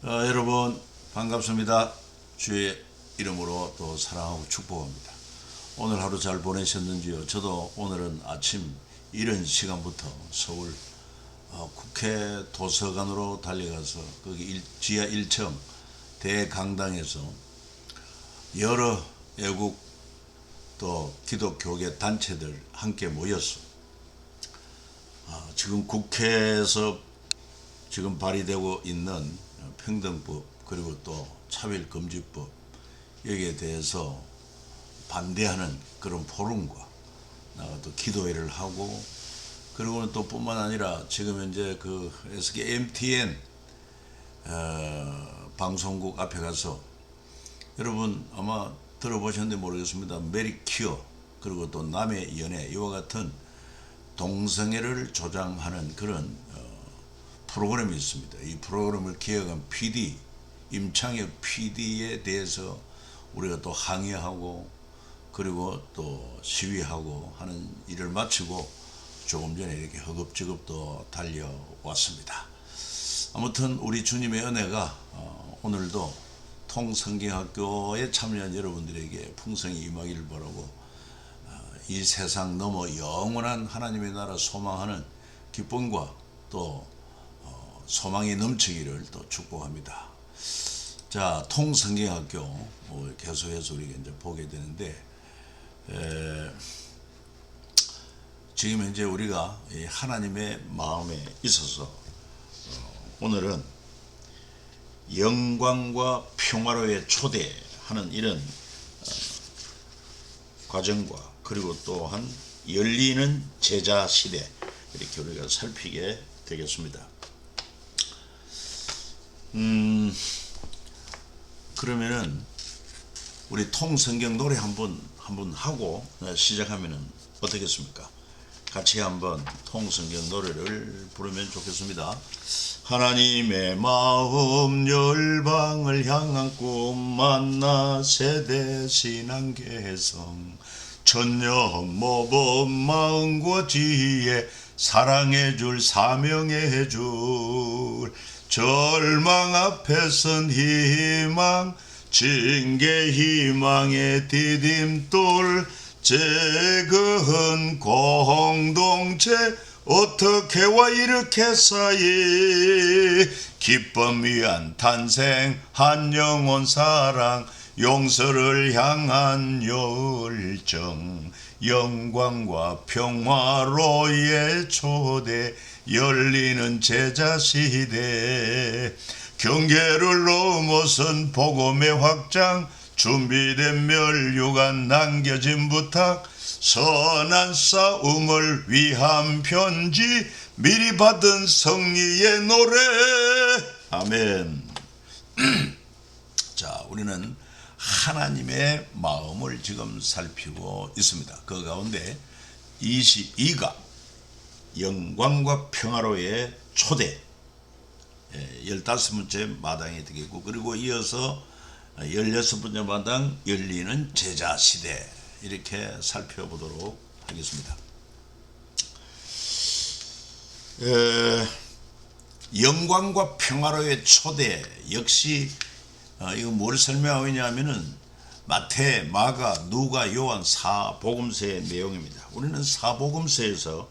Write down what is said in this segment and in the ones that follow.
여러분 반갑습니다. 주의 이름으로 또 사랑하고 축복합니다. 오늘 하루 잘 보내셨는지요? 저도 오늘은 아침 이른 시간부터 서울 국회 도서관으로 달려가서 거기 지하 1층 대강당에서 여러 애국 또 기독교계 단체들 함께 모였어. 지금 국회에서 지금 발의되고 있는 평등법 그리고 또 차별금지법 여기에 대해서 반대하는 그런 포럼과 또 기도회를 하고, 그리고는 또 뿐만 아니라 지금 현재 그 SK MTN 방송국 앞에 가서 여러분 아마 들어보셨는지 모르겠습니다. 메리큐어 그리고 또 남의 연애 이와 같은 동성애를 조장하는 그런 프로그램이 있습니다. 이 프로그램을 기획한 PD 임창혁 PD에 대해서 우리가 또 항의하고 그리고 또 시위하고 하는 일을 마치고 조금 전에 이렇게 허겁지겁 또 달려왔습니다. 아무튼 우리 주님의 은혜가 오늘도 통성경학교에 참여한 여러분들에게 풍성히 임하기를 바라고, 이 세상 넘어 영원한 하나님의 나라 소망하는 기쁨과 또 소망이 넘치기를 또 축복합니다. 자, 통성경학교 계속해서 우리가 이제 보게 되는데, 지금 현재 우리가 하나님의 마음에 있어서 오늘은 영광과 평화로의 초대하는 이런 과정과 그리고 또한 열리는 제자 시대 이렇게 우리가 살피게 되겠습니다. 그러면은 우리 통성경 노래 한번 하고 시작하면은 어떻겠습니까? 같이 한번 통성경 노래를 부르면 좋겠습니다. 하나님의 마음 열방을 향한 꿈 만나 세대 신앙 개성 천년 모범 마음과 지혜 사랑해 줄 사명해 줄 절망 앞에 선 희망 징계 희망의 디딤돌 재건 공동체 어떻게와 이렇게 사이 기쁨 위한 탄생 한 영혼 사랑 용서를 향한 열정 영광과 평화로의 초대 열리는 제자 시대 경계를 넘어선 복음의 확장 준비된 멸류관 남겨진 부탁 선한 싸움을 위한 편지 미리 받은 승리의 노래 아멘. 자, 우리는 하나님의 마음을 지금 살피고 있습니다. 그 가운데 22가 영광과 평화로의 초대 15번째 마당이 되겠고, 그리고 이어서 16번째 마당 열리는 제자 시대 이렇게 살펴보도록 하겠습니다. 영광과 평화로의 초대 역시 이거 뭘 설명하고 있냐면은 마태, 마가, 누가, 요한 사복음서의 내용입니다. 우리는 사복음서에서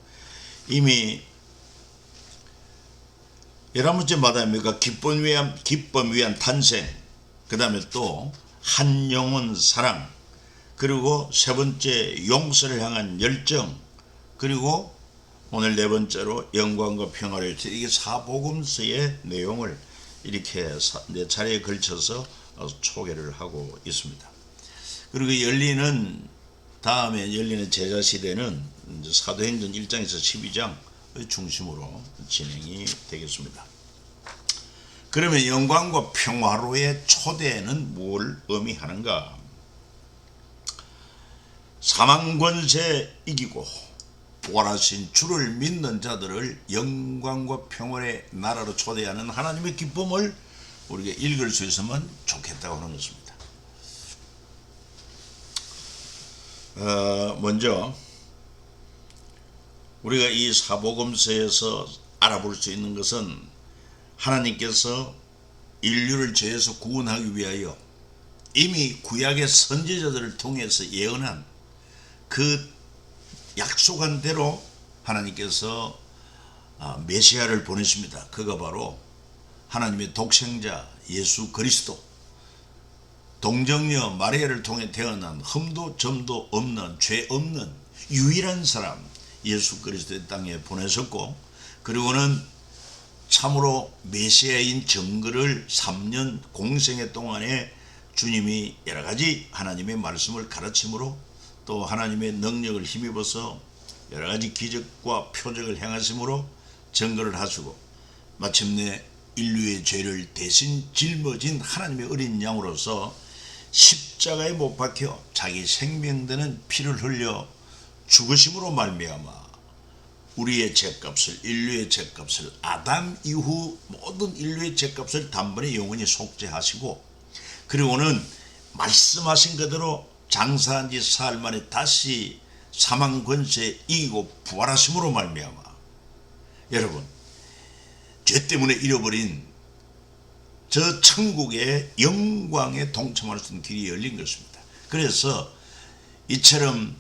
이미 11번째 마당입니까? 기쁨 위한 탄생, 그 다음에 또 한 영혼 사랑, 그리고 세 번째 용서를 향한 열정, 그리고 오늘 네 번째로 영광과 평화를, 이게 사복음서의 내용을 이렇게 네 차례에 걸쳐서 소개를 하고 있습니다. 그리고 열리는 다음에 열리는 제자 시대는 사도행전 1장에서 12장 중심으로 진행이 되겠습니다. 그러면 영광과 평화로의 초대는 뭘 의미하는가? 사망 권세 이기고 부활하신 주를 믿는 자들을 영광과 평화의 나라로 초대하는 하나님의 기쁨을 우리가 읽을 수 있으면 좋겠다고 하는 것입니다. 먼저 우리가 이 사복음서에서 알아볼 수 있는 것은 하나님께서 인류를 죄에서 구원하기 위하여 이미 구약의 선지자들을 통해서 예언한 그 약속한 대로 하나님께서 메시아를 보내십니다. 그가 바로 하나님의 독생자 예수 그리스도, 동정녀 마리아를 통해 태어난 흠도 점도 없는 죄 없는 유일한 사람 예수 그리스도의 땅에 보내셨고, 그리고는 참으로 메시아인 증거를 3년 공생애 동안에 주님이 여러가지 하나님의 말씀을 가르침으로 또 하나님의 능력을 힘입어서 여러가지 기적과 표적을 행하심으로 증거를 하시고, 마침내 인류의 죄를 대신 짊어진 하나님의 어린 양으로서 십자가에 못 박혀 자기 생명되는 피를 흘려 죽으심으로 말미암아 우리의 죄값을, 인류의 죄값을, 아담 이후 모든 인류의 죄값을 단번에 영원히 속죄하시고, 그리고는 말씀하신 그대로 장사한 지 사흘 만에 다시 사망 권세에 이기고 부활하심으로 말미암아 여러분, 죄 때문에 잃어버린 저 천국의 영광에 동참할 수 있는 길이 열린 것입니다. 그래서 이처럼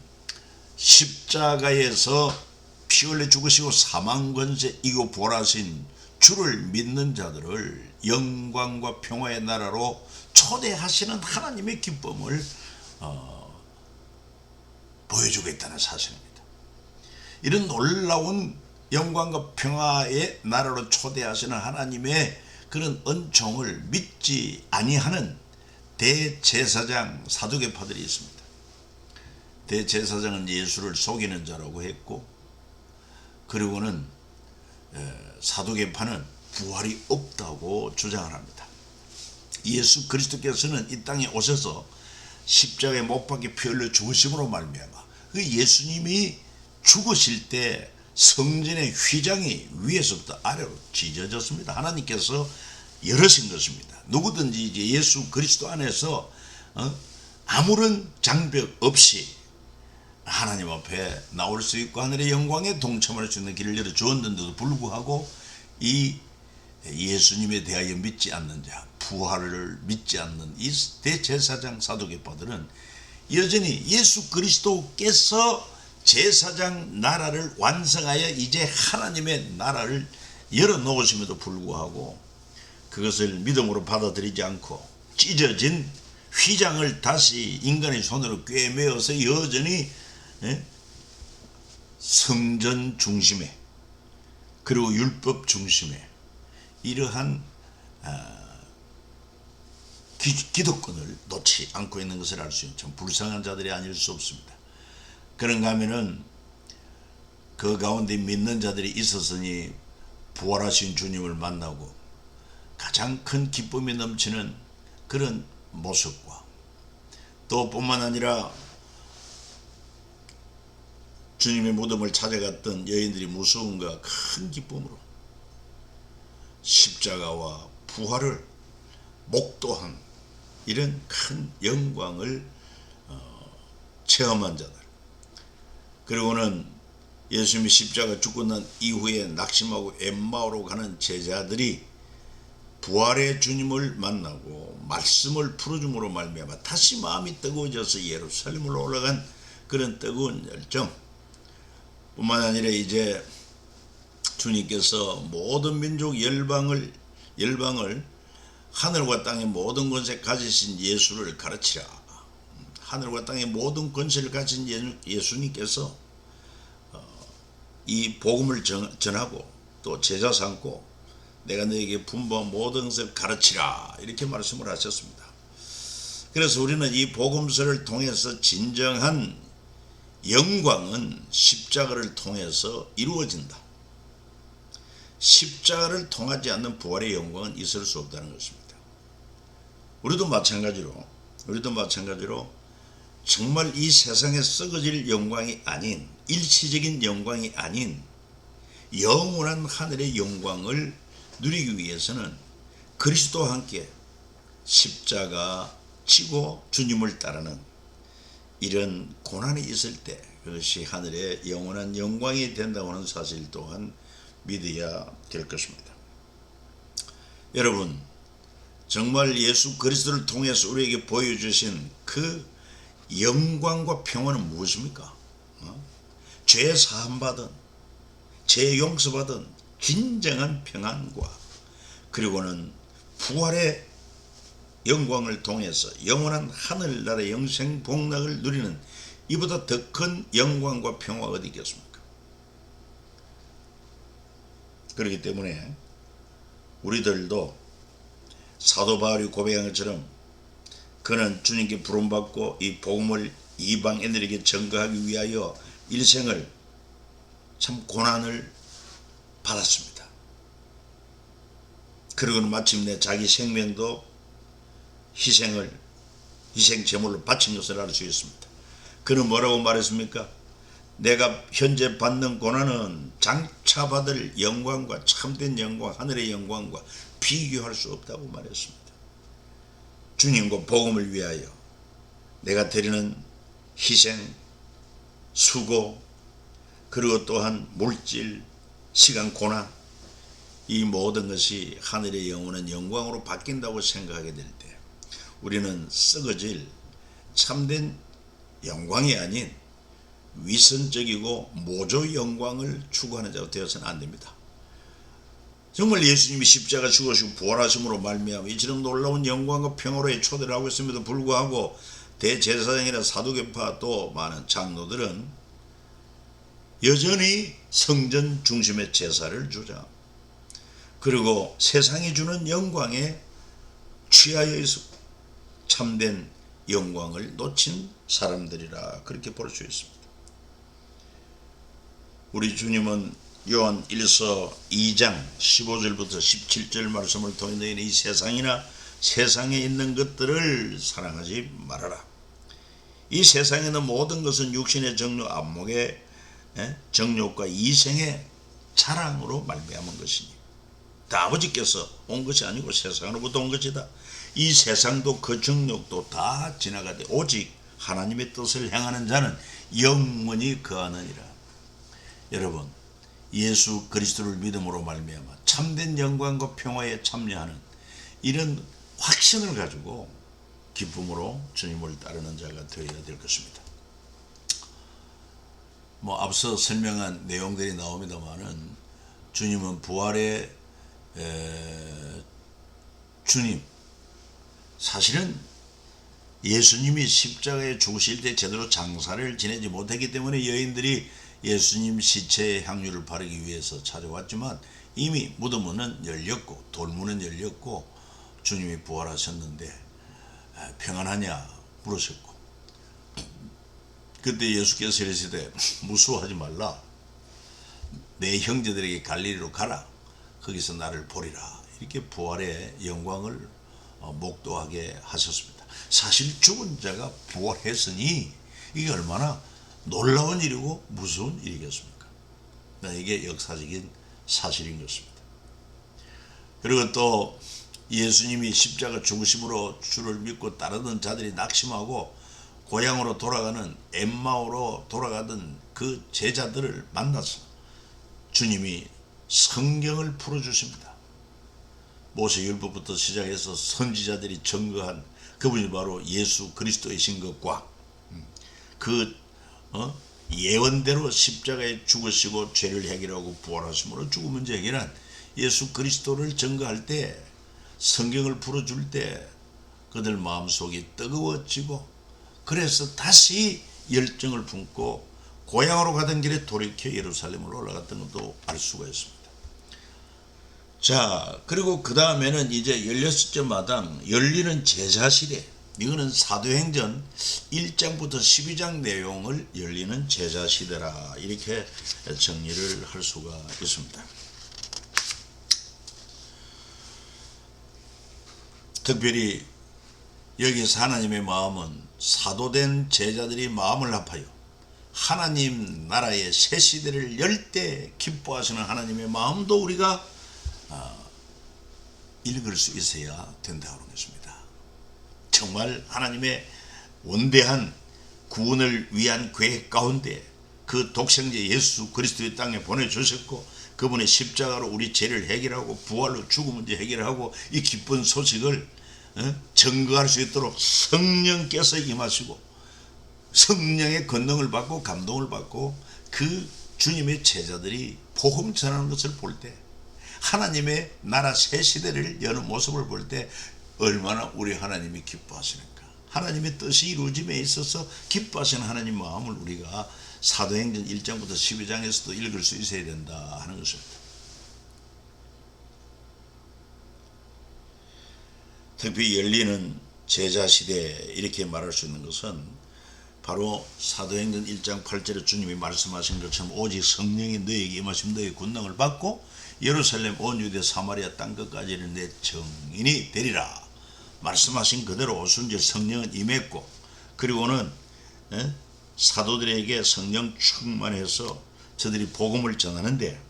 십자가에서 피 흘려 죽으시고 사망 권세 이기고 부활하신 주를 믿는 자들을 영광과 평화의 나라로 초대하시는 하나님의 기쁨을 보여주고 있다는 사실입니다. 이런 놀라운 영광과 평화의 나라로 초대하시는 하나님의 그런 은총을 믿지 아니하는 대제사장 사두개파들이 있습니다. 대제사장은 예수를 속이는 자라고 했고, 그리고는 사두개파는 부활이 없다고 주장을 합니다. 예수 그리스도께서는 이 땅에 오셔서 십자가에 못 박혀 피 흘려 죽으심으로 말미암아 그 예수님이 죽으실 때 성전의 휘장이 위에서부터 아래로 찢어졌습니다. 하나님께서 열으신 것입니다. 누구든지 이제 예수 그리스도 안에서 아무런 장벽 없이 하나님 앞에 나올 수 있고 하늘의 영광에 동참할 수 있는 길을 열어주었는데도 불구하고 이 예수님에 대하여 믿지 않는 자, 부활을 믿지 않는 이 대제사장 사두개파들은 여전히 예수 그리스도께서 제사장 나라를 완성하여 이제 하나님의 나라를 열어놓으심에도 불구하고 그것을 믿음으로 받아들이지 않고 찢어진 휘장을 다시 인간의 손으로 꿰매어서 여전히 성전 중심에 그리고 율법 중심에 이러한 기득권을 놓지 않고 있는 것을 알 수 있는 참 불쌍한 자들이 아닐 수 없습니다. 그런가 하면은 그 가운데 믿는 자들이 있었으니 부활하신 주님을 만나고 가장 큰 기쁨이 넘치는 그런 모습과 또 뿐만 아니라 주님의 무덤을 찾아갔던 여인들이 무서움과 큰 기쁨으로 십자가와 부활을 목도한 이런 큰 영광을 체험한 자들, 그리고는 예수님이 십자가 죽고 난 이후에 낙심하고 엠마오로 가는 제자들이 부활의 주님을 만나고 말씀을 풀어줌으로 말미암아 다시 마음이 뜨거워져서 예루살렘으로 올라간 그런 뜨거운 열정, 뿐만 아니라 이제 주님께서 모든 민족 열방을 하늘과 땅의 모든 권세 가지신 예수를 가르치라. 하늘과 땅의 모든 권세를 가진 예수님께서 이 복음을 전하고 또 제자 삼고 내가 너에게 분부한 모든 것을 가르치라 이렇게 말씀을 하셨습니다. 그래서 우리는 이 복음서를 통해서 진정한 영광은 십자가를 통해서 이루어진다. 십자가를 통하지 않는 부활의 영광은 있을 수 없다는 것입니다. 우리도 마찬가지로 정말 이 세상에 썩어질 영광이 아닌 일시적인 영광이 아닌 영원한 하늘의 영광을 누리기 위해서는 그리스도와 함께 십자가 지고 주님을 따르는 이런 고난이 있을 때 그것이 하늘의 영원한 영광이 된다고 하는 사실 또한 믿어야 될 것입니다. 여러분, 정말 예수 그리스도를 통해서 우리에게 보여주신 그 영광과 평안은 무엇입니까? 죄 사함받은, 죄 용서받은 진정한 평안과, 그리고는 부활의 영광을 통해서 영원한 하늘나라의 영생 복락을 누리는 이보다 더 큰 영광과 평화가 어디 있겠습니까? 그렇기 때문에 우리들도 사도 바울이 고백한 것처럼 그는 주님께 부름받고 이 복음을 이방인들에게 전가하기 위하여 일생을 참 고난을 받았습니다. 그리고는 마침내 자기 생명도 희생 제물로 바친 것을 알 수 있습니다. 그는 뭐라고 말했습니까? 내가 현재 받는 고난은 장차 받을 영광과, 참된 영광, 하늘의 영광과 비교할 수 없다고 말했습니다. 주님과 복음을 위하여 내가 드리는 희생, 수고, 그리고 또한 물질, 시간, 고난, 이 모든 것이 하늘의 영원한 영광으로 바뀐다고 생각하게 될 때 우리는 썩어질 참된 영광이 아닌 위선적이고 모조 영광을 추구하는 자가 되어서는 안 됩니다. 정말 예수님이 십자가 죽으시고 부활하심으로 말미암아 이처럼 놀라운 영광과 평화로의 초대를 하고 있음에도 불구하고 대제사장이나 사두개파 또 많은 장로들은 여전히 성전 중심의 제사를 주자, 그리고 세상이 주는 영광에 취하여 있었고 참된 영광을 놓친 사람들이라 그렇게 볼 수 있습니다. 우리 주님은 요한 1서 2장 15절부터 17절 말씀을 통해 너희는 이 세상이나 세상에 있는 것들을 사랑하지 말아라. 이 세상에 있는 모든 것은 육신의 정욕, 안목의 정욕과 이생의 자랑으로 말미암은 것이니 다 아버지께서 온 것이 아니고 세상으로부터 온 것이다. 이 세상도 그 정욕도 다 지나가되 오직 하나님의 뜻을 행하는 자는 영원히 거하느니라. 여러분, 예수 그리스도를 믿음으로 말미암아 참된 영광과 평화에 참여하는 이런 확신을 가지고 기쁨으로 주님을 따르는 자가 되어야 될 것입니다. 앞서 설명한 내용들이 나옵니다만은 주님은 부활의 주님, 사실은 예수님이 십자가에 죽으실 때 제대로 장사를 지내지 못했기 때문에 여인들이 예수님 시체의 향유를 바르기 위해서 찾아왔지만 이미 무덤은 열렸고 돌문은 열렸고 주님이 부활하셨는데 평안하냐 물으셨고, 그때 예수께서 이르시되 무서워하지 말라, 내 형제들에게 갈릴리로 가라, 거기서 나를 보리라. 이렇게 부활의 영광을 목도하게 하셨습니다. 사실 죽은 자가 부활했으니 이게 얼마나 놀라운 일이고 무서운 일이겠습니까? 이게 역사적인 사실인 것입니다. 그리고 또 예수님이 십자가 죽으심으로 주를 믿고 따르던 자들이 낙심하고 고향으로 돌아가는 엠마오로 돌아가던 그 제자들을 만나서 주님이 성경을 풀어주십니다. 모세율법부터 시작해서 선지자들이 증거한 그분이 바로 예수 그리스도이신 것과 그 예언대로 십자가에 죽으시고 죄를 해결하고 부활하심으로 죽은 문제 해결한 예수 그리스도를 증거할 때, 성경을 풀어줄 때 그들 마음속이 뜨거워지고 그래서 다시 열정을 품고 고향으로 가던 길에 돌이켜 예루살렘으로 올라갔던 것도 알 수가 있습니다. 자, 그리고 그 다음에는 이제 16째 마당 열리는 제자시대, 이거는 사도행전 1장부터 12장 내용을 열리는 제자시대라 이렇게 정리를 할 수가 있습니다. 특별히 여기서 하나님의 마음은 사도된 제자들이 마음을 합하여 하나님 나라의 새 시대를 열 때 기뻐하시는 하나님의 마음도 우리가 읽을 수 있어야 된다고 하는 것입니다. 정말 하나님의 원대한 구원을 위한 계획 가운데 그 독생자 예수 그리스도의 땅에 보내주셨고 그분의 십자가로 우리 죄를 해결하고 부활로 죽음 문제 해결하고 이 기쁜 소식을 증거할 수 있도록 성령께서 임하시고 성령의 권능을 받고 감동을 받고 그 주님의 제자들이 복음 전하는 것을 볼 때, 하나님의 나라 새 시대를 여는 모습을 볼 때 얼마나 우리 하나님이 기뻐하시는가. 하나님의 뜻이 이루어짐에 있어서 기뻐하시는 하나님 마음을 우리가 사도행전 1장부터 12장에서도 읽을 수 있어야 된다 하는 것입니다. 특히 열리는 제자시대 이렇게 말할 수 있는 것은 바로 사도행전 1장 8절에 주님이 말씀하신 것처럼 오직 성령이 너에게 임하시면 너의 권능을 받고 예루살렘 온 유대 사마리아 땅끝까지는 내 증인이 되리라 말씀하신 그대로 오순절 성령은 임했고, 그리고는 사도들에게 성령 충만해서 저들이 복음을 전하는데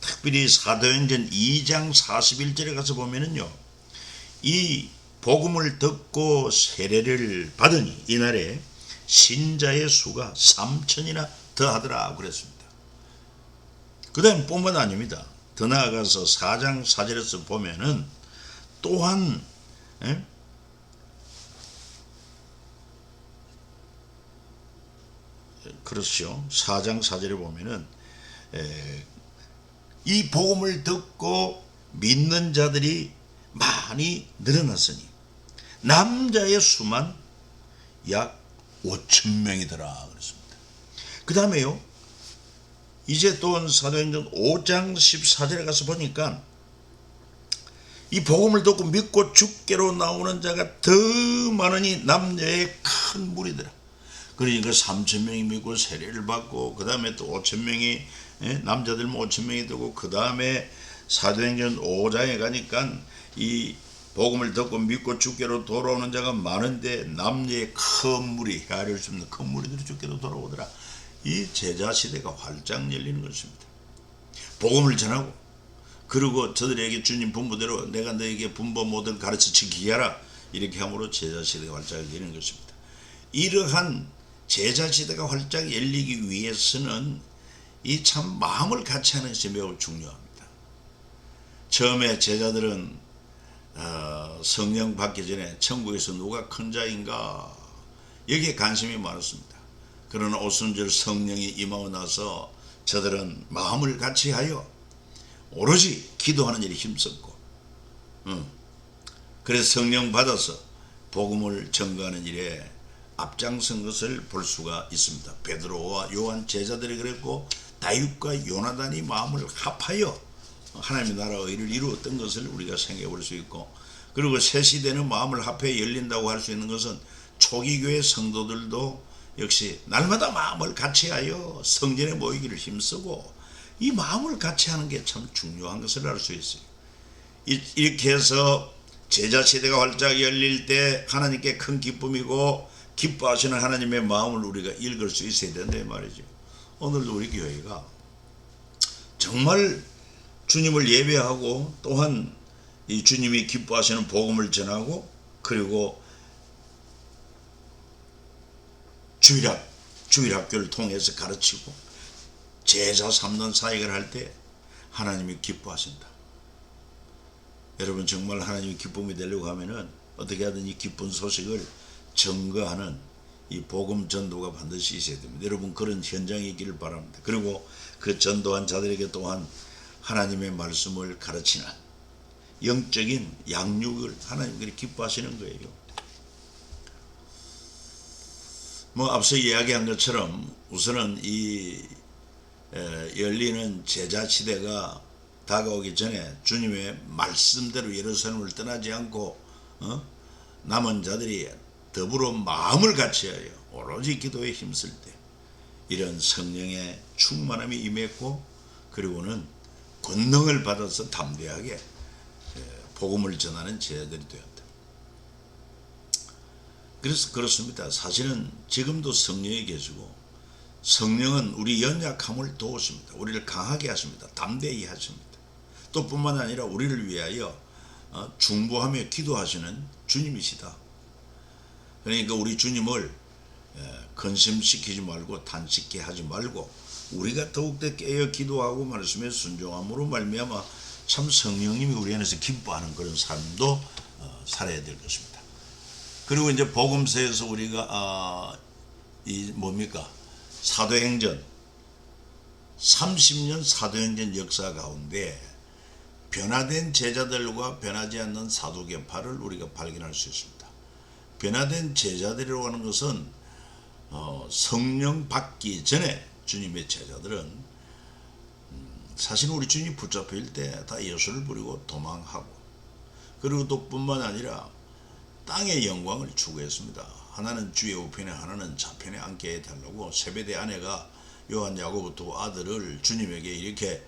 특별히 사도행전 2장 41절에 가서 보면은요, 이 복음을 듣고 세례를 받으니 이날에 신자의 수가 3천이나 더하더라 그랬습니다. 그 다음 뿐만 아닙니다. 더 나아가서 4장 4절에서 보면은 또한 그렇죠. 4장 4절에 보면은 이 복음을 듣고 믿는 자들이 많이 늘어났으니 남자의 수만 약 5,000명이더라 그랬습니다. 그 다음에요, 이제 또 사도행전 5장 14절에 가서 보니까 이 복음을 듣고 믿고 주께로 나오는 자가 더 많으니 남자의 큰 무리더라. 그러니까 3,000명이 믿고 세례를 받고, 그 다음에 또 5,000명이 남자들 5,000명이 되고, 그 다음에 사도행전 5장에 가니까 이 복음을 듣고 믿고 주께로 돌아오는 자가 많은데 남녀의 큰 무리, 헤아릴 수 없는 큰 무리들이 주께로 돌아오더라. 이 제자 시대가 활짝 열리는 것입니다. 복음을 전하고, 그리고 저들에게 주님 분부대로 내가 너에게 분부 모든 가르쳐 지키게 하라, 이렇게 함으로 제자 시대가 활짝 열리는 것입니다. 이러한 제자 시대가 활짝 열리기 위해서는 이 참 마음을 같이 하는 것이 매우 중요합니다. 처음에 제자들은 성령 받기 전에 천국에서 누가 큰 자인가 여기에 관심이 많았습니다. 그러나 오순절 성령이 임하고 나서 저들은 마음을 같이 하여 오로지 기도하는 일에 힘썼고, 그래서 성령 받아서 복음을 전가하는 일에 앞장선 것을 볼 수가 있습니다. 베드로와 요한 제자들이 그랬고, 다윗과 요나단이 마음을 합하여 하나님의 나라 의를 이루었던 것을 우리가 생각해 볼 수 있고, 그리고 새 시대는 마음을 합해 열린다고 할 수 있는 것은 초기 교회 성도들도 역시 날마다 마음을 같이하여 성전에 모이기를 힘쓰고, 이 마음을 같이 하는 게 참 중요한 것을 알 수 있어요. 이렇게 해서 제자 시대가 활짝 열릴 때 하나님께 큰 기쁨이고 기뻐하시는 하나님의 마음을 우리가 읽을 수 있어야 된다 말이죠. 오늘도 우리 교회가 정말 주님을 예배하고 또한 이 주님이 기뻐하시는 복음을 전하고, 그리고 주일학교를 통해서 가르치고 제자 삼는 사역을 할 때 하나님이 기뻐하신다. 여러분 정말 하나님이 기쁨이 되려고 하면은 어떻게 하든 이 기쁜 소식을 증거하는 이 복음 전도가 반드시 있어야 됩니다. 여러분 그런 현장이 있기를 바랍니다. 그리고 그 전도한 자들에게 또한 하나님의 말씀을 가르치는 영적인 양육을 하나님께서 기뻐하시는 거예요. 앞서 이야기한 것처럼 우선은 이 열리는 제자 시대가 다가오기 전에 주님의 말씀대로 예루살렘을 떠나지 않고 남은 자들이 더불어 마음을 같이하여 오로지 기도에 힘쓸 때 이런 성령의 충만함이 임했고, 그리고는 권능을 받아서 담대하게 복음을 전하는 제자들이 되었다. 그래서 그렇습니다. 사실은 지금도 성령이 계시고, 성령은 우리 연약함을 도우십니다. 우리를 강하게 하십니다. 담대히 하십니다. 또 뿐만 아니라 우리를 위하여 중보하며 기도하시는 주님이시다. 그러니까 우리 주님을 근심시키지 말고 탄식케 하지 말고 우리가 더욱더 깨어 기도하고 말씀에 순종함으로 말미암아 참 성령님이 우리 안에서 기뻐하는 그런 삶도 살아야 될 것입니다. 그리고 이제 복음서에서 우리가 이 뭡니까 사도행전 30년 사도행전 역사 가운데 변화된 제자들과 변하지 않는 사도계파를 우리가 발견할 수 있습니다. 변화된 제자들이라고 하는 것은 성령 받기 전에 주님의 제자들은 사실 우리 주님이 붙잡힐 때 다 예수를 부리고 도망하고 그리고 또 뿐만 아니라 땅의 영광을 추구했습니다. 하나는 주의 우편에 하나는 좌편에 앉게 해달라고 세베대 아내가 요한 야고보 두 아들을 주님에게 이렇게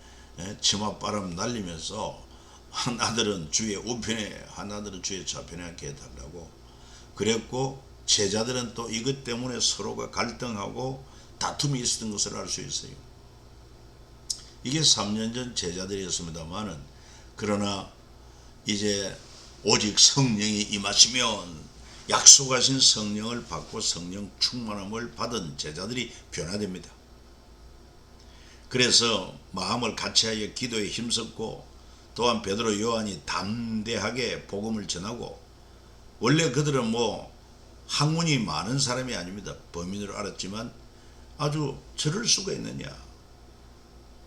치맛바람 날리면서 한 아들은 주의 우편에 한 아들은 주의 좌편에 앉게 해달라고 그랬고 제자들은 또 이것 때문에 서로가 갈등하고 다툼이 있었던 것을 알 수 있어요. 이게 3년 전 제자들이었습니다만은 그러나 이제 오직 성령이 임하시면 약속하신 성령을 받고 성령 충만함을 받은 제자들이 변화됩니다. 그래서 마음을 같이하여 기도에 힘썼고 또한 베드로 요한이 담대하게 복음을 전하고 원래 그들은 학문이 많은 사람이 아닙니다. 범인으로 알았지만 아주 저럴 수가 있느냐.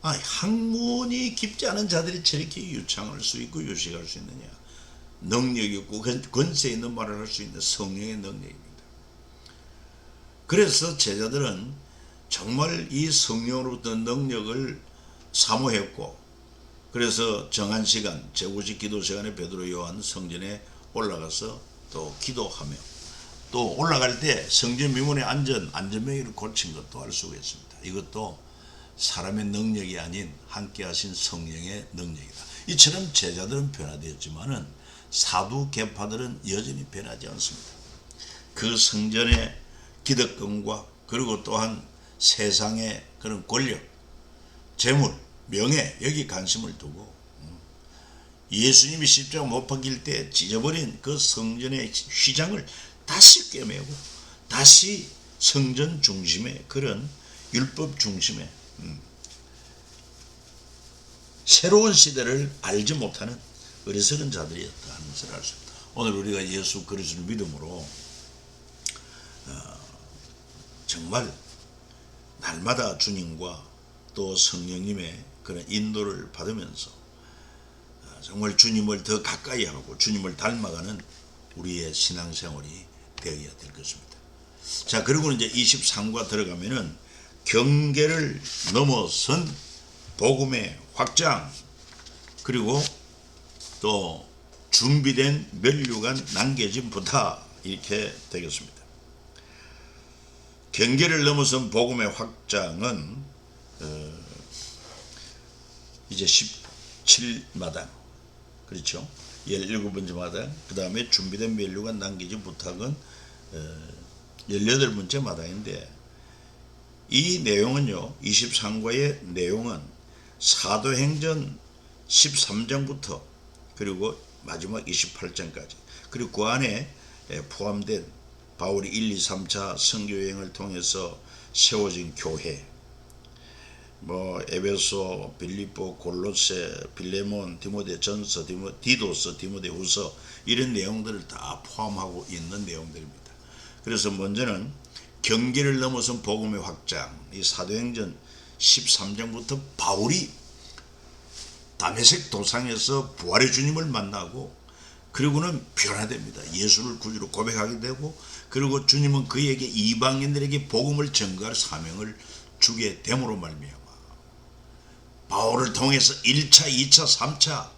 학문이 깊지 않은 자들이 저렇게 유창할 수 있고 유식할 수 있느냐. 능력이 있고 권세 있는 말을 할 수 있는 성령의 능력입니다. 그래서 제자들은 정말 이 성령으로부터 능력을 사모했고 그래서 정한 시간 제5식 기도 시간에 베드로 요한 성전에 올라가서 또 기도하며 또 올라갈 때 성전 미문의 안전병기를 고친 것도 알 수가 있습니다. 이것도 사람의 능력이 아닌 함께 하신 성령의 능력이다. 이처럼 제자들은 변화되었지만은 사두 계파들은 여전히 변하지 않습니다. 그 성전의 기득권과 그리고 또한 세상의 그런 권력, 재물, 명예 여기 관심을 두고 예수님이 십자가 못 박힐 때 찢어버린 그 성전의 휘장을 다시 꿰매고 다시 성전 중심의 그런 율법 중심의 새로운 시대를 알지 못하는 어리석은 자들이었다 하는 것을 알 수 있다. 오늘 우리가 예수 그리스도를 믿음으로 정말 날마다 주님과 또 성령님의 그런 인도를 받으면서 정말 주님을 더 가까이 하고 주님을 닮아가는 우리의 신앙생활이 되어야 될 것입니다. 자, 그리고 이제 23과 들어가면은 경계를 넘어선 복음의 확장 그리고 또 준비된 면류관 남겨진 부탁 이렇게 되겠습니다. 경계를 넘어선 복음의 확장은 이제 17마당 그렇죠. 17번째 마당 그 다음에 준비된 면류관 남겨진 부탁은 18번째 마당인데 이 내용은요 23과의 내용은 사도행전 13장부터 그리고 마지막 28장까지 그리고 그 안에 포함된 바울이 1, 2, 3차 선교여행을 통해서 세워진 교회 에베소, 빌립보, 골로새, 빌레몬, 디모데 전서, 디도서, 디모데 후서 이런 내용들을 다 포함하고 있는 내용들입니다. 그래서 먼저는 경계를 넘어선 복음의 확장 이 사도행전 13장부터 바울이 다메섹 도상에서 부활의 주님을 만나고 그리고는 변화됩니다. 예수를 구주로 고백하게 되고 그리고 주님은 그에게 이방인들에게 복음을 전가할 사명을 주게 됨으로 말미암아 바울을 통해서 1차, 2차, 3차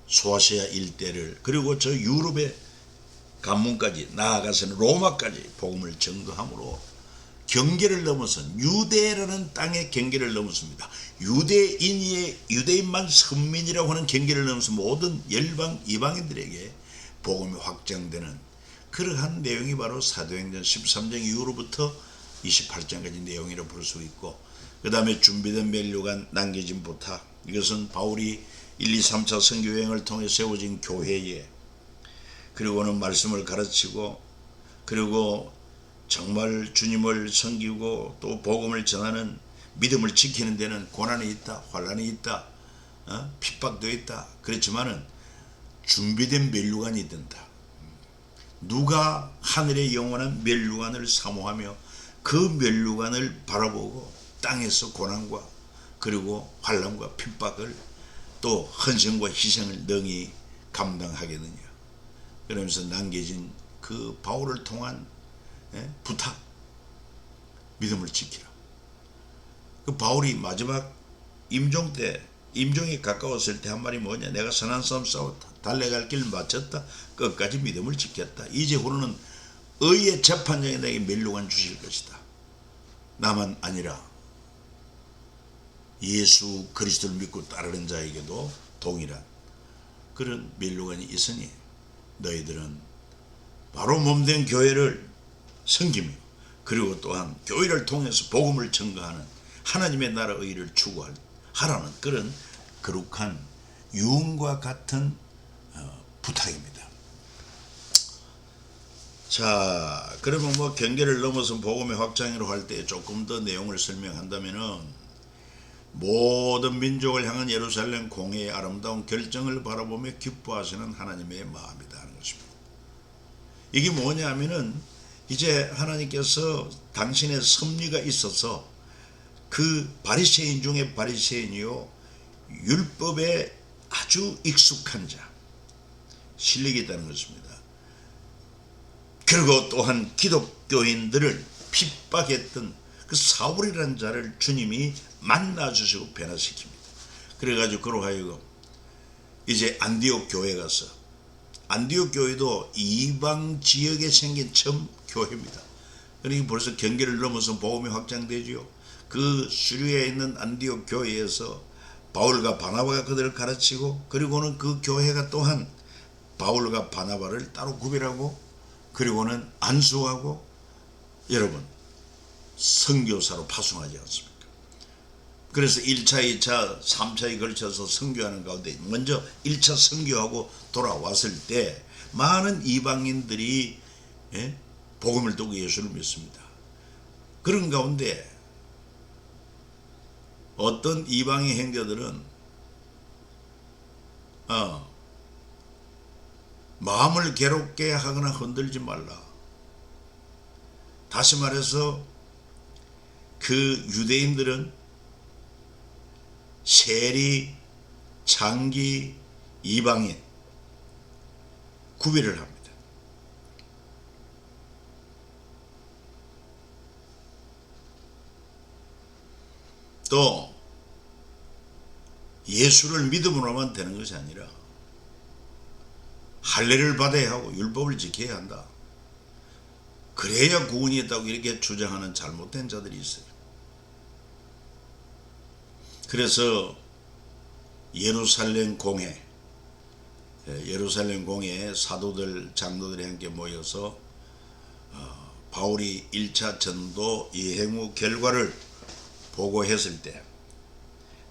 소아시아 일대를 그리고 저 유럽의 관문까지 나아가서는 로마까지 복음을 전거함으로 경계를 넘어선 유대라는 땅의 경계를 넘었습니다. 유대인만 선민이라고 하는 경계를 넘어서 모든 열방 이방인들에게 복음이 확장되는 그러한 내용이 바로 사도행전 13장 이후로부터 28장까지 내용이라고 볼 수 있고 그 다음에 준비된 면류관 남겨진 부탁 이것은 바울이 1, 2, 3차 선교여행을 통해 세워진 교회에 그리고는 말씀을 가르치고 그리고 정말 주님을 섬기고 또 복음을 전하는 믿음을 지키는 데는 고난이 있다, 환난이 있다, 핍박도 있다. 그렇지만은 준비된 면류관이 된다. 누가 하늘의 영원한 면류관을 사모하며 그 면류관을 바라보고 땅에서 고난과 그리고 환난과 핍박을 또 헌신과 희생을 능히 감당하겠느냐. 그러면서 남겨진 그 바울을 통한 부탁, 믿음을 지키라. 그 바울이 마지막 임종이 가까웠을 때 한 말이 뭐냐. 내가 선한 싸움 싸웠다, 달려갈 길 마쳤다, 끝까지 믿음을 지켰다. 이제 후로는 의의 재판장에 내게 면류관 주실 것이다. 나만 아니라 예수 그리스도를 믿고 따르는 자에게도 동일한 그런 면류관이 있으니 너희들은 바로 몸된 교회를 섬기며 그리고 또한 교회를 통해서 복음을 전가하는 하나님의 나라 의를 추구하라는 그런 거룩한 유언과 같은 부탁입니다. 자, 그러면 뭐 경계를 넘어서 복음의 확장으로 할 때 조금 더 내용을 설명한다면은 모든 민족을 향한 예루살렘 공회의 아름다운 결정을 바라보며 기뻐하시는 하나님의 마음이다 하는 것입니다. 이게 뭐냐 하면은 이제 하나님께서 당신의 섭리가 있어서 그 바리새인 중에 바리새인이요 율법에 아주 익숙한 자, 실력이 있다는 것입니다. 그리고 또한 기독교인들을 핍박했던 그 사울이라는 자를 주님이 만나주시고 변화시킵니다. 그래가지고 그로 하여금 이제 안디옥 교회 가서, 안디옥 교회도 이방 지역에 생긴 처음 교회입니다. 그러니까 벌써 경계를 넘어서 복음이 확장되지요. 그 수류에 있는 안디옥 교회에서 바울과 바나바가 그들을 가르치고, 그리고는 그 교회가 또한 바울과 바나바를 따로 구별하고, 그리고는 안수하고, 여러분 선교사로 파송하지 않습니까? 그래서 1차, 2차, 3차에 걸쳐서 선교하는 가운데 먼저 1차 선교하고 돌아왔을 때 많은 이방인들이 복음을 듣고 예수를 믿습니다. 그런 가운데 어떤 이방의 형제들은 마음을 괴롭게 하거나 흔들지 말라. 다시 말해서 그 유대인들은 세리, 장기, 이방인 구별을 합니다. 또 예수를 믿음으로만 되는 것이 아니라 할례를 받아야 하고 율법을 지켜야 한다. 그래야 구원이 있다고 이렇게 주장하는 잘못된 자들이 있어요. 그래서 예루살렘 공회에 사도들, 장로들이 함께 모여서 바울이 1차 전도 여행 후 결과를 보고했을 때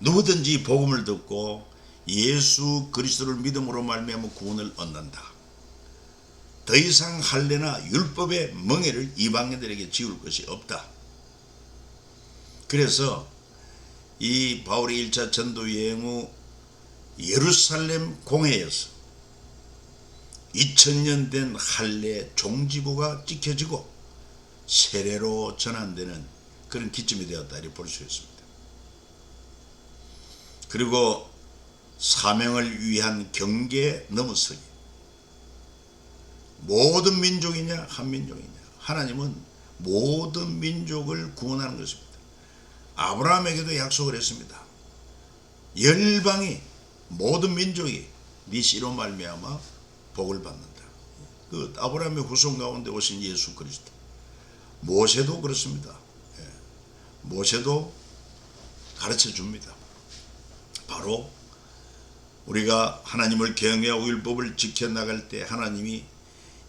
누구든지 복음을 듣고 예수 그리스도를 믿음으로 말미암아 구원을 얻는다. 더 이상 할례나 율법의 멍에를 이방인들에게 지울 것이 없다. 그래서 이 바울의 1차 전도 여행 후 예루살렘 공회에서 2000년 된 할례 종지부가 찍혀지고 세례로 전환되는 그런 기점이 되었다 이렇게 볼 수 있습니다. 그리고 사명을 위한 경계에 넘어서기. 모든 민족이냐 한민족이냐, 하나님은 모든 민족을 구원하는 것입니다. 아브라함에게도 약속을 했습니다. 열방이, 모든 민족이 네 씨로 말미암아 복을 받는다. 그 아브라함의 후손 가운데 오신 예수 그리스도. 모세도 그렇습니다. 모세도 가르쳐 줍니다. 바로 우리가 하나님을 경외하고 율법을 지켜나갈 때 하나님이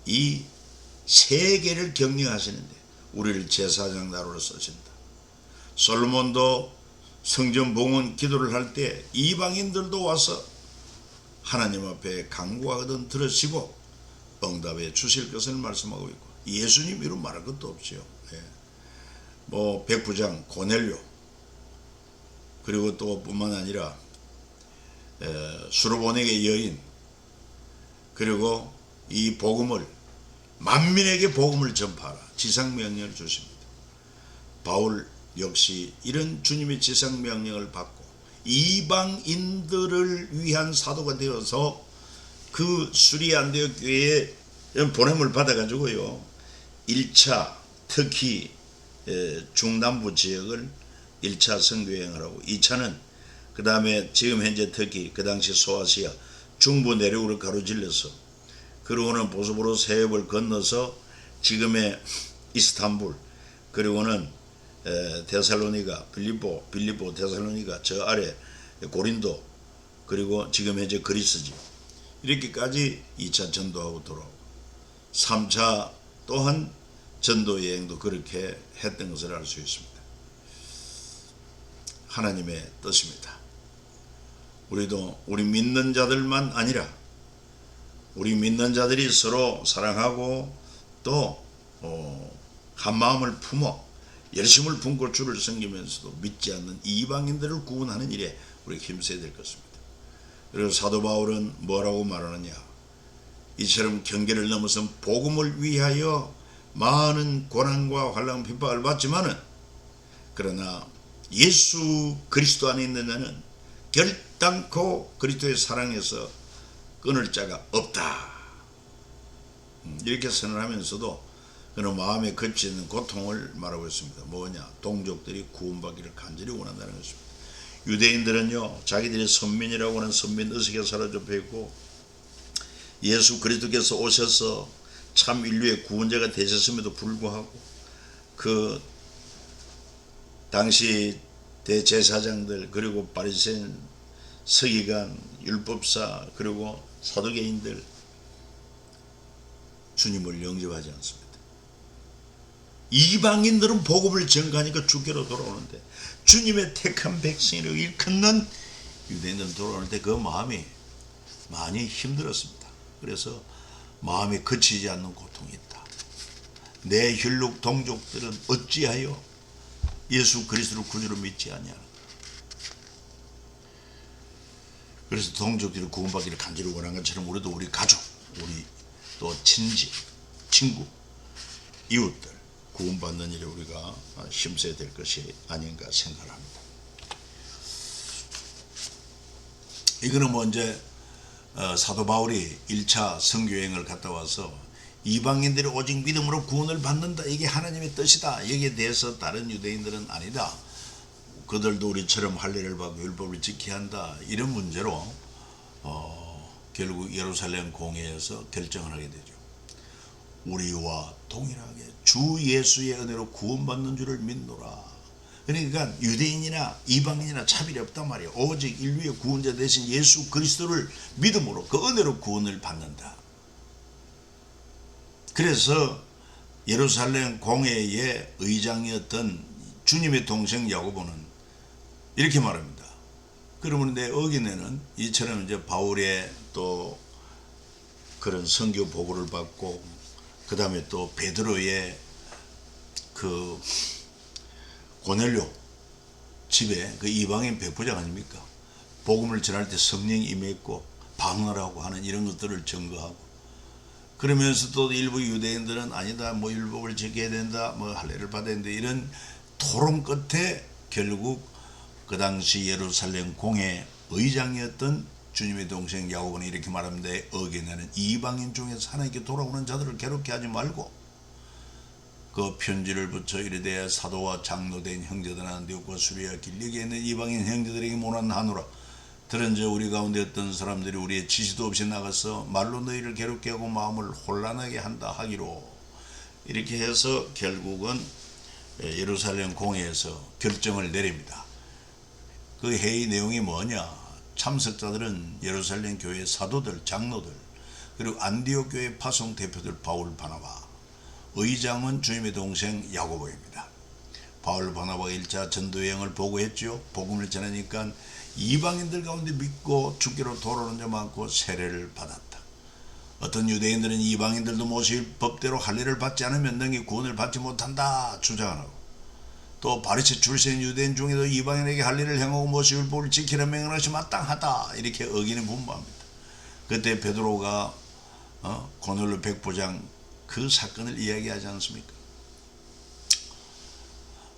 이 세계를 격려하시는데 우리를 제사장 나로로 쓰신다. 솔로몬도 성전 봉헌 기도를 할 때 이방인들도 와서 하나님 앞에 간구하거든 들으시고 응답해 주실 것을 말씀하고 있고, 예수님 이름 말할 것도 없죠. 예. 뭐 백부장 고넬료, 그리고 또 뿐만 아니라 수르보닉의 여인, 그리고 이 복음을 만민에게 복음을 전파하라 지상명령을 주십니다. 바울 역시 이런 주님의 지상명령을 받고 이방인들을 위한 사도가 되어서 그 수리 안디옥 교회에 보냄을 받아가지고요, 1차 특히 중남부 지역을 1차 선교여행을 하고, 2차는 그 다음에 지금 현재 터키, 그 당시 소아시아 중부 내륙으로 가로질러서, 그리고는 보스포러스 해협을 건너서 지금의 이스탄불, 그리고는 데살로니가, 빌립보 데살로니가, 저 아래 고린도, 그리고 지금 현재 그리스지, 이렇게까지 2차 전도하고 돌아오고, 3차 또한 전도 여행도 그렇게 했던 것을 알 수 있습니다. 하나님의 뜻입니다. 우리도 우리 믿는 자들만 아니라 우리 믿는 자들이 서로 사랑하고 또 한 마음을 품어 열심을 품고 주를 섬기면서도 믿지 않는 이방인들을 구원하는 일에 우리 힘써야 될 것입니다. 그리고 사도 바울은 뭐라고 말하느냐, 이처럼 경계를 넘어선 복음을 위하여 많은 고난과 환난 핍박을 받지만은, 그러나 예수 그리스도 안에 있는 자는 결단코 그리스도의 사랑에서 끊을 자가 없다. 이렇게 선언하면서도 그는 마음에 걷지 있는 고통을 말하고 있습니다. 뭐냐, 동족들이 구원받기를 간절히 원한다는 것입니다. 유대인들은요, 자기들이 선민이라고 하는 선민 의식에 사로잡혀 있고, 예수 그리스도께서 오셔서 참 인류의 구원자가 되셨음에도 불구하고 그 당시 대제사장들, 그리고 바리새인, 서기관, 율법사, 그리고 사두개인들 주님을 영접하지 않습니다. 이방인들은 복음을 전가하니까 주께로 돌아오는데, 주님의 택한 백성이라고 일컫는 유대인들은 돌아오는데 그 마음이 많이 힘들었습니다. 그래서 마음에 그치지 않는 고통이 있다. 내 혈육 동족들은 어찌하여 예수 그리스도를 구주로 믿지 않냐. 그래서 동족들이 구원받기를 간절히 원한 것처럼 우리도 우리 가족, 우리 또 친지, 친구, 이웃들 구원받는 일에 우리가 힘써야 될 것이 아닌가 생각합니다. 이거는 뭐 이제 사도 바울이 1차 선교여행을 갔다 와서 이방인들이 오직 믿음으로 구원을 받는다, 이게 하나님의 뜻이다, 여기에 대해서 다른 유대인들은 아니다, 그들도 우리처럼 할례를 받고 율법을 지켜야 한다, 이런 문제로 결국 예루살렘 공회에서 결정을 하게 되죠. 우리와 동일하게 주 예수의 은혜로 구원받는 줄을 믿노라. 그러니까 유대인이나 이방인이나 차별이 없단 말이에요. 오직 인류의 구원자 되신 예수 그리스도를 믿음으로 그 은혜로 구원을 받는다. 그래서 예루살렘 공회의 의장이었던 주님의 동생 야고보는 이렇게 말합니다. 그러면 내 어기내는 이처럼 이제 바울의 또 그런 선교 보고를 받고, 그 다음에 또 베드로의 그 고넬료 집에 그 이방인 백부장 아닙니까? 복음을 전할 때 성령이 임했고 방언하고 하는 이런 것들을 증거하고, 그러면서 또 일부 유대인들은 아니다, 뭐 율법을 지켜야 된다, 뭐 할례를 받아야 된다, 이런 토론 끝에 결국 그 당시 예루살렘 공회 의장이었던 주님의 동생 야고보는 이렇게 말합니다. 어기내는 이방인 중에서 하나님께 돌아오는 자들을 괴롭게 하지 말고 그 편지를 붙여 이르되 사도와 장로된 형제들 안디옥과 수리아 길리기에 있는 이방인 형제들에게 모난하노라. 들은저 우리 가운데 어떤 사람들이 우리의 지시도 없이 나가서 말로 너희를 괴롭게 하고 마음을 혼란하게 한다 하기로, 이렇게 해서 결국은 예루살렘 공회에서 결정을 내립니다. 그 회의 내용이 뭐냐, 참석자들은 예루살렘 교회 사도들, 장로들, 그리고 안디옥 교회 파송 대표들 바울, 바나바, 의장은 주님의 동생 야고보입니다. 바울, 바나바가 1차 전도여행을 보고했죠. 복음을 전하니까 이방인들 가운데 믿고 주께로 돌아오는 자 많고 세례를 받았다. 어떤 유대인들은 이방인들도 모세 법대로 할례를 받지 않으면 능히 구원을 받지 못한다 주장하고, 또 바리새 출신 유대인 중에도 이방인에게 할례를 행하고 모세 율법을 지키는 명령이 마땅하다 이렇게 어기는 분부합니다. 그때 베드로가 고넬료 백부장 그 사건을 이야기하지 않습니까?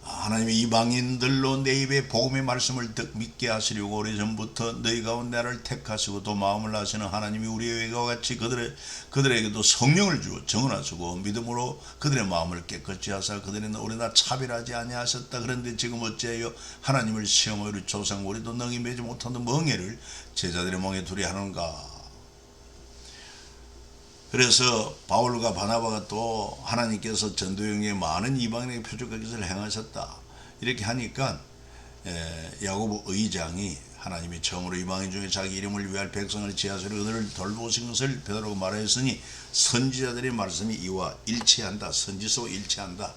하나님이 이방인들로 내 입에 복음의 말씀을 믿게 하시려고 오래전부터 너희 가운데 나를 택하시고 또 마음을 아시는 하나님이 우리에게와 같이 그들에게도 성령을 주어 정언하시고 믿음으로 그들의 마음을 깨끗이 하사 그들은 우리나 차별하지 아니하셨다. 그런데 지금 어찌하여 하나님을 시험하여 우리 조상 우리도 능히 매지 못하는 멍에를 제자들의 멍에 두리 하는가. 그래서 바울과 바나바가 또 하나님께서 전도용에 많은 이방인에게 표적과 기사를 행하셨다 이렇게 하니까 야고보 의장이 하나님이 처음으로 이방인 중에 자기 이름을 위할 백성을 지하시려 그들을 돌보신 것을 베드로가 말하였으니 선지자들의 말씀이 이와 일치한다. 선지서와 일치한다.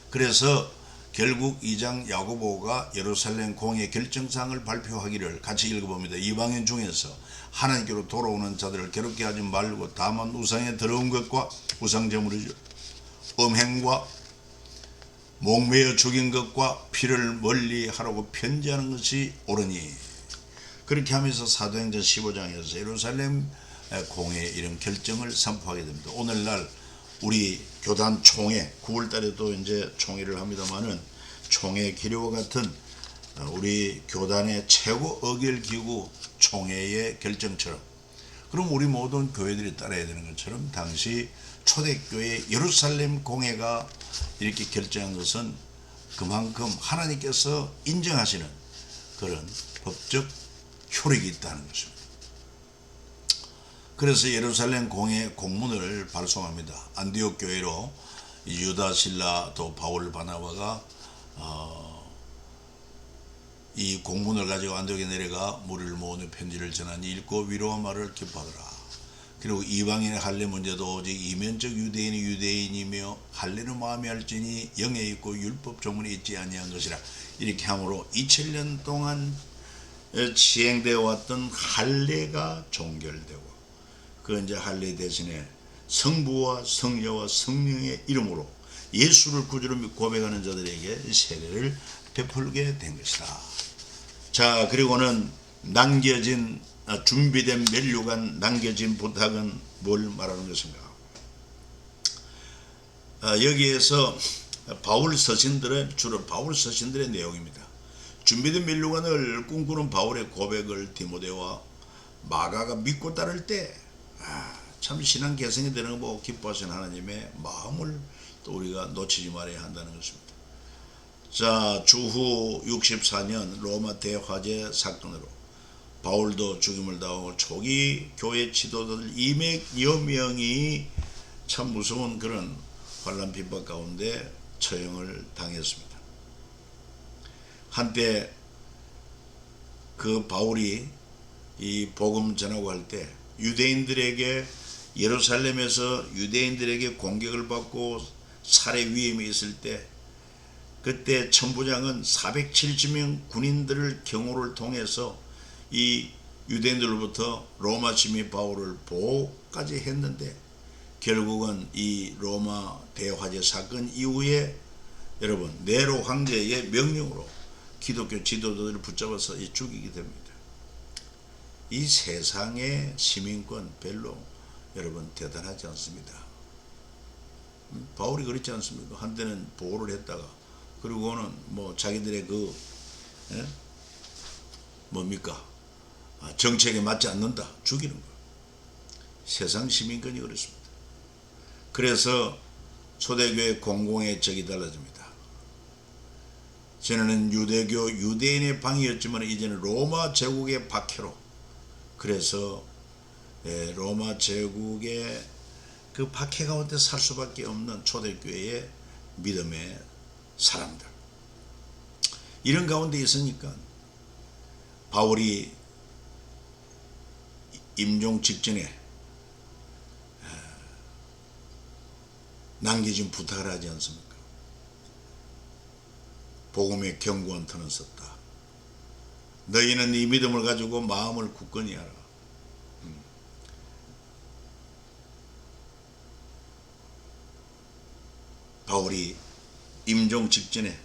그래서 결국 2장 야고보가 예루살렘 공의 결정사항을 발표하기를 같이 읽어봅니다. 이방인 중에서 하나님께로 돌아오는 자들을 괴롭게 하지 말고 다만 우상에 더러운 것과 우상제물이죠, 음행과 목매어 죽인 것과 피를 멀리 하라고 편지하는 것이 옳으니. 그렇게 하면서 사도행전 15장에서 예루살렘 공의 이런 결정을 선포하게 됩니다. 오늘날 우리 교단 총회 9월달에도 이제 총회를 합니다만은 총회 기류와 같은 우리 교단의 최고 의결기구 총회의 결정처럼, 그럼 우리 모든 교회들이 따라야 되는 것처럼 당시 초대교회 예루살렘 공회가 이렇게 결정한 것은 그만큼 하나님께서 인정하시는 그런 법적 효력이 있다는 것입니다. 그래서 예루살렘 공회 공문을 발송합니다. 안디옥 교회로 유다 실라 또 바울 바나바가 이 공문을 가지고 안디옥에 내려가 무리를 모으는 편지를 전하니 읽고 위로와 말을 기뻐하더라. 그리고 이방인의 할례 문제도 오직 이면적 유대인이 유대인이며 할례는 마음에 할지니 영에 있고 율법 조문에 있지 아니한 것이라. 이렇게 함으로 2000년 동안 시행되어 왔던 할례가 종결되고, 그 이제 할례 대신에 성부와 성녀와 성령의 이름으로 예수를 구주로 믿고 고백하는 자들에게 세례를 베풀게 된 것이다. 자, 그리고는 남겨진 준비된 면류관 남겨진 부탁은 뭘 말하는 것인가? 여기에서 바울 서신들은 주로 바울 서신들의 내용입니다. 준비된 면류관을 꿈꾸는 바울의 고백을 디모데와 마가가 믿고 따를 때 참 신앙 개성이 되는 거 보고 기뻐하시는 하나님의 마음을 또 우리가 놓치지 말아야 한다는 것입니다. 자, 주후 64년 로마 대화재 사건으로 바울도 죽임을 당하고 초기 교회 지도자들 200여 명이 참 무서운 그런 환난 핍박 가운데 처형을 당했습니다. 한때 그 바울이 이 복음 전하고 할 때 유대인들에게 예루살렘에서 유대인들에게 공격을 받고 살해 위험이 있을 때 그때 천부장은 470명 군인들을 경호를 통해서 이 유대인들로부터 로마 시민 바울을 보호까지 했는데 결국은 이 로마 대화재 사건 이후에 여러분 네로 황제의 명령으로 기독교 지도자들을 붙잡아서 죽이게 됩니다. 이 세상의 시민권 별로 여러분 대단하지 않습니다. 바울이 그렇지 않습니까? 한때는 보호를 했다가 그리고는 뭐 자기들의 그 뭡니까? 정책에 맞지 않는다 죽이는 거. 세상 시민권이 그렇습니다. 그래서 초대교회 공공의 적이 달라집니다. 전에는 유대교 유대인의 방이었지만 이제는 로마 제국의 박해로, 그래서 로마 제국의 그 박해 가운데 살 수밖에 없는 초대교회의 믿음의 사람들, 이런 가운데 있으니까 바울이 임종 직전에 남겨진 부탁을 하지 않습니까? 복음의 견고한 터는 썼다. 너희는 이 믿음을 가지고 마음을 굳건히 하라. 바울이 임종 직전에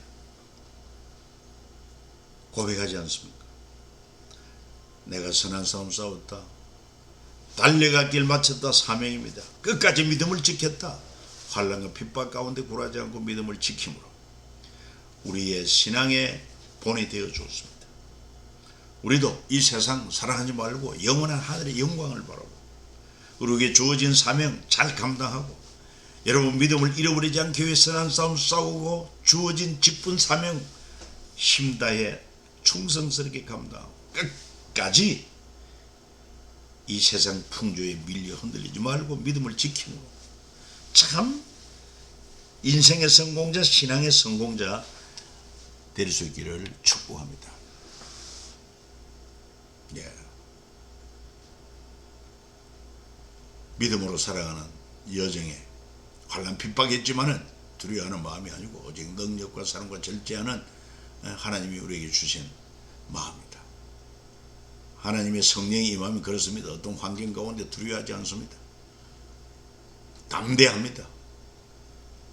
고백하지 않습니까? 내가 선한 싸움 싸웠다. 달려갈 길 마쳤다. 사명입니다. 끝까지 믿음을 지켰다. 환난과 핍박 가운데 굴하지 않고 믿음을 지킴으로 우리의 신앙의 본이 되어 주었습니다. 우리도 이 세상 사랑하지 말고 영원한 하늘의 영광을 바라고 우리에게 주어진 사명 잘 감당하고 여러분 믿음을 잃어버리지 않기 위해 선한 싸움 싸우고 주어진 직분 사명 힘다해 충성스럽게 감당하고 끝까지 이 세상 풍조에 밀려 흔들리지 말고 믿음을 지키고 참 인생의 성공자 신앙의 성공자 될 수 있기를 축복합니다. 예. 믿음으로 살아가는 여정에 환난 핍박했지만은 두려워하는 마음이 아니고 오직 능력과 사랑과 절제하는 하나님이 우리에게 주신 마음입니다. 하나님의 성령이 임하면 그렇습니다. 어떤 환경 가운데 두려워하지 않습니다. 담대합니다.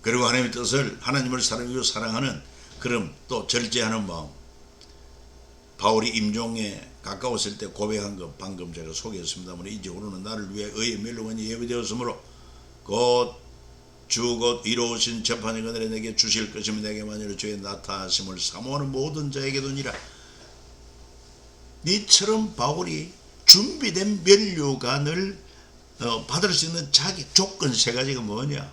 그리고 하나님의 뜻을 하나님을 사랑하고 사랑하는 그럼 또 절제하는 마음. 바울이 임종에 가까웠을 때 고백한 것 방금 제가 소개했습니다만 이제후로는 나를 위해 의의 멸류관이 예비되었으므로 곧 주 곧 이루어진 재판의 그날에 내게 주실 것이며 내게 만일 주의 나타나심을 사모하는 모든 자에게도니라. 이처럼 바울이 준비된 멸류관을 받을 수 있는 자기 조건 세 가지가 뭐냐?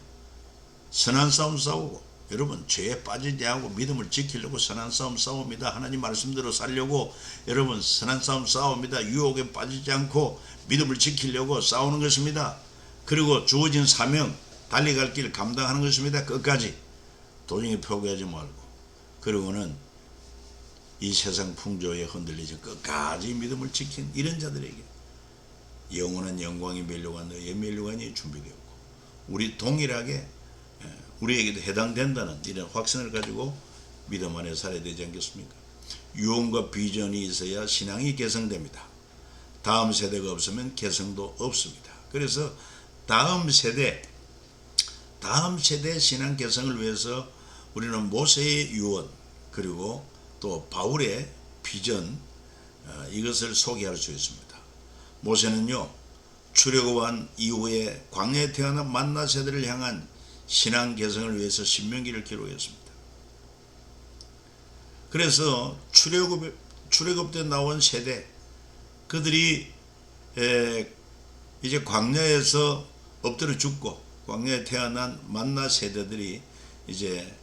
선한 싸움 싸우고 여러분 죄에 빠지지 않고 믿음을 지키려고 선한 싸움 싸웁니다. 하나님 말씀대로 살려고 여러분 선한 싸움 싸웁니다. 유혹에 빠지지 않고 믿음을 지키려고 싸우는 것입니다. 그리고 주어진 사명 달려갈 길 감당하는 것입니다. 끝까지 도중에 포기하지 말고 그리고는 이 세상 풍조에 흔들리지 끝까지 믿음을 지킨 이런 자들에게 영원한 영광이 멸류관 너의 멸류관이 준비되었고 우리 동일하게 우리에게도 해당된다는 이런 확신을 가지고 믿음 안에 살아야 되지 않겠습니까? 유언과 비전이 있어야 신앙이 개성됩니다. 다음 세대가 없으면 개성도 없습니다. 그래서 다음 세대 신앙 개성을 위해서 우리는 모세의 유언 그리고 또 바울의 비전 이것을 소개할 수 있습니다. 모세는요 출애굽한 이후에 광야에 태어난 만나 세대를 향한 신앙 개성을 위해서 신명기를 기록했습니다. 그래서 출애굽 때 나온 세대 그들이 이제 광야에서 엎드려 죽고 광야에 태어난 만나 세대들이 이제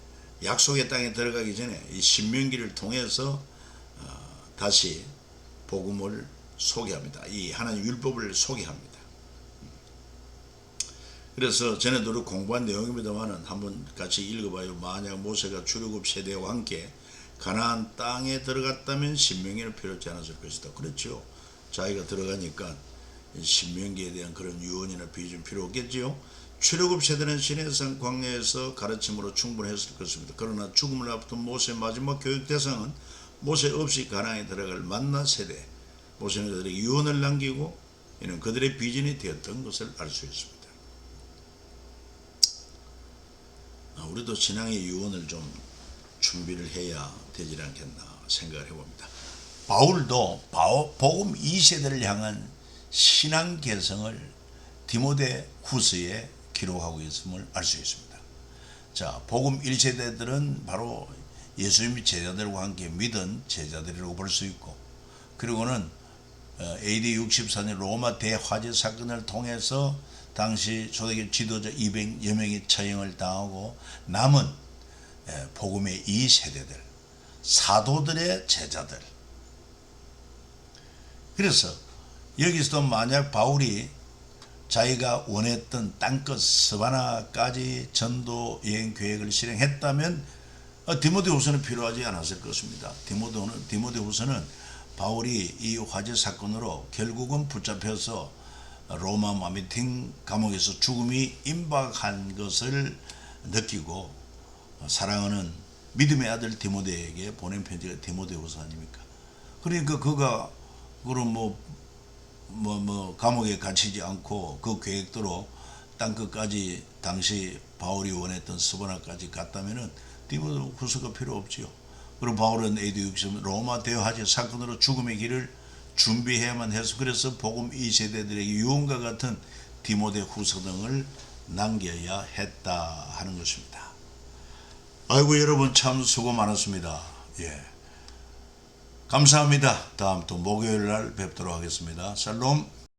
약속의 땅에 들어가기 전에 이 신명기를 통해서 다시 복음을 소개합니다. 이 하나님 율법을 소개합니다. 그래서 전에도 공부한 내용입니다만은 한번 같이 읽어봐요. 만약 모세가 출애굽 세대와 함께 가나안 땅에 들어갔다면 신명기는 필요 없지 않았을 것이다. 그렇죠. 자기가 들어가니까 신명기에 대한 그런 유언이나 비전 필요 없겠지요. 출애굽 세대는 시내산 광야에서 가르침으로 충분했을 것입니다. 그러나 죽음을 앞둔 모세의 마지막 교육 대상은 모세 없이 가나안에 들어갈 만나 세대. 모세는 그들에게 유언을 남기고 이는 그들의 비전이 되었던 것을 알 수 있습니다. 우리도 신앙의 유언을 좀 준비를 해야 되지 않겠나 생각을 해봅니다. 바울도 복음 2세대를 향한 신앙 개성을 디모데 후서에 기록하고 있음을 알 수 있습니다. 자, 복음 1세대들은 바로 예수님의 제자들과 함께 믿은 제자들이라고 볼 수 있고 그리고는 AD 64년 로마 대화재 사건을 통해서 당시 초대교회 지도자 200여 명이 처형을 당하고 남은 복음의 2세대들 사도들의 제자들. 그래서 여기서도 만약 바울이 자기가 원했던 땅끝 스바나까지 전도 여행 계획을 실행했다면 디모데후서는 필요하지 않았을 것입니다. 디모데후서는 바울이 이 화재 사건으로 결국은 붙잡혀서 로마 마미팅 감옥에서 죽음이 임박한 것을 느끼고 사랑하는 믿음의 아들 디모데에게 보낸 편지가 디모데후서 아닙니까? 그러니까 그가 그럼 감옥에 갇히지 않고 그 계획대로 땅끝까지 당시 바울이 원했던 스바나까지 갔다면은 디모데후서가 필요 없지요. 그리고 바울은 AD 60 로마 대화제 사건으로 죽음의 길을 준비해야만 해서 그래서 복음 2세대들에게 유언과 같은 디모데후서 등을 남겨야 했다 하는 것입니다. 아이고 여러분 참 수고 많았습니다. 예, 감사합니다. 다음 또 목요일 날 뵙도록 하겠습니다. 샬롬.